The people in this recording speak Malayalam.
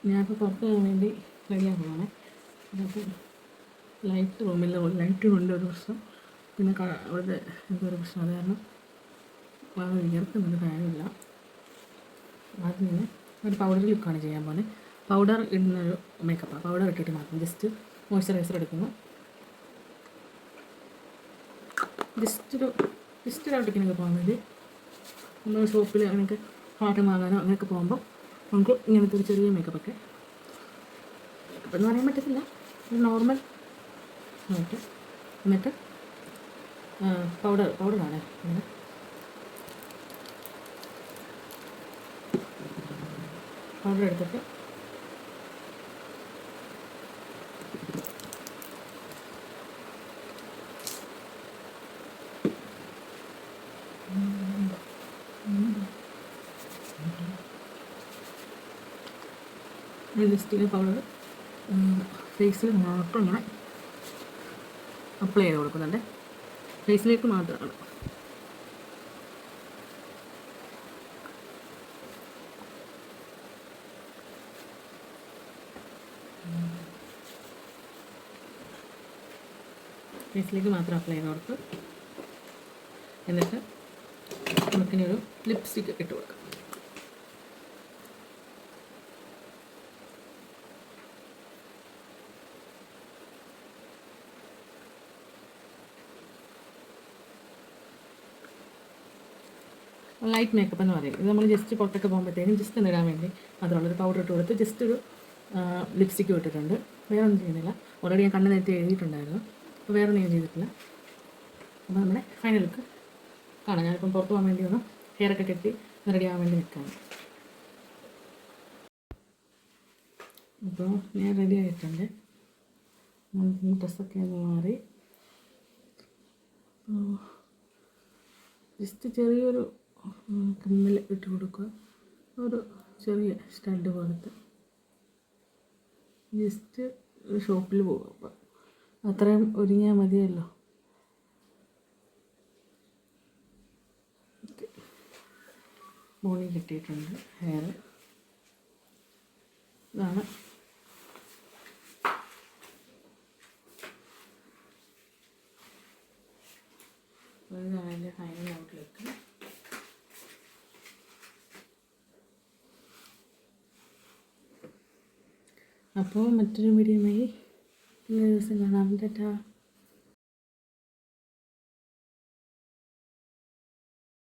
ഞാനിപ്പോൾ പുറത്ത് പോകാൻ വേണ്ടി റെഡിയാക്കുവാണ്. അപ്പോൾ ലൈറ്റ് കൊണ്ട് ഒരു പ്രശ്നം, പിന്നെ അവിടുത്തെ എന്തൊരു പ്രശ്നം, അത് കാരണം വളരെ വിയർക്കുന്നുണ്ട്, ഫാനില്ല. ആദ്യം തന്നെ ഒരു പൗഡർ ലുക്കാണ് ചെയ്യാൻ പോകുന്നത്. പൗഡർ ഇടുന്നൊരു മേക്കപ്പാണ്. പൗഡർ ഇട്ടിട്ട് മാത്രം ജസ്റ്റ് മോയ്സ്ചറൈസർ എടുക്കുന്നു. ജസ്റ്റ് ഒരു ഔട്ടിങ്ങിനൊക്കെ പോകാൻ വേണ്ടി നമ്മൾ ഷോപ്പിൽ അങ്ങനെയൊക്കെ പാട്ട് വാങ്ങാനോ അങ്ങനെയൊക്കെ പോകുമ്പോൾ നമുക്ക് ഇങ്ങനത്തെ ഒരു ചെറിയ മേക്കപ്പൊക്കെ ഇപ്പം എന്ന് പറയാൻ പറ്റത്തില്ല, ഒരു നോർമൽ ആയിട്ട്. എന്നിട്ട് പൗഡറാണ് ഇങ്ങനെ പൗഡർ എടുത്തിട്ട് ജസ്റ്റ് പൗഡർ ഫേസിൽ മാത്രം ഇങ്ങനെ അപ്ലൈ ചെയ്ത് കൊടുക്കുന്നുണ്ട്. ഫേസിലേക്ക് മാത്രമാണ്. ഫേസിലേക്ക് മാത്രം അപ്ലൈ ചെയ്ത് കൊടുത്ത് എന്നിട്ട് നമുക്കിനി ഒരു ലിപ്സ്റ്റിക്ക് ഇട്ട് കൊടുക്കാം. ലൈറ്റ് മേക്കപ്പ് എന്ന് പറയും. ഇത് നമ്മൾ ജസ്റ്റ് പുറത്തൊക്കെ പോകുമ്പോഴത്തേക്കും ജസ്റ്റ് ഒന്ന് ഇടാൻ വേണ്ടി മാത്രമുള്ളൊരു പൗഡർ ഇട്ട് കൊടുത്ത് ജസ്റ്റ് ഒരു ലിപ്സ്റ്റിക്കും ഇട്ടിട്ടുണ്ട്. വേറെ ഒന്നും ചെയ്യുന്നില്ല. ഓൾറെഡി ഞാൻ കണ്ണ് നേരത്തെ എഴുതിയിട്ടുണ്ടായിരുന്നു. അപ്പോൾ വേറെ ഒന്നും ഞാൻ ചെയ്തിട്ടില്ല. അപ്പോൾ നമ്മുടെ ഫൈനൽ ലുക്ക് കാണാം. ഞാനിപ്പം പുറത്ത് പോകാൻ വേണ്ടി ഒന്ന് ഹെയറൊക്കെ കെട്ടി റെഡി ആവാൻ വേണ്ടി നിൽക്കുകയാണ്. അപ്പോൾ ഞാൻ റെഡി ആയിട്ടുണ്ട്. ഡ്രസ്സൊക്കെ ഒന്ന് മാറി ജസ്റ്റ് ചെറിയൊരു കമ്മൽ ഇട്ട് കൊടുക്കുക. ഒരു ചെറിയ സ്റ്റഡ് പോലത്തെ ജസ്റ്റ് ഒരു ഷോപ്പിൽ പോകുക. അപ്പം അത്രയും ഒരുങ്ങിയാൽ മതിയല്ലോ. ബോണി കിട്ടിയിട്ടുണ്ട് ഹെയർ. ഇതാണ് അതിൻ്റെ ഫൈനൽ ഔട്ട്ലുക്ക്. അപ്പോൾ മറ്റൊരു വീഡിയോയുമായി ഇന്നേ ദിവസം കാണാം. ടാറ്റാ.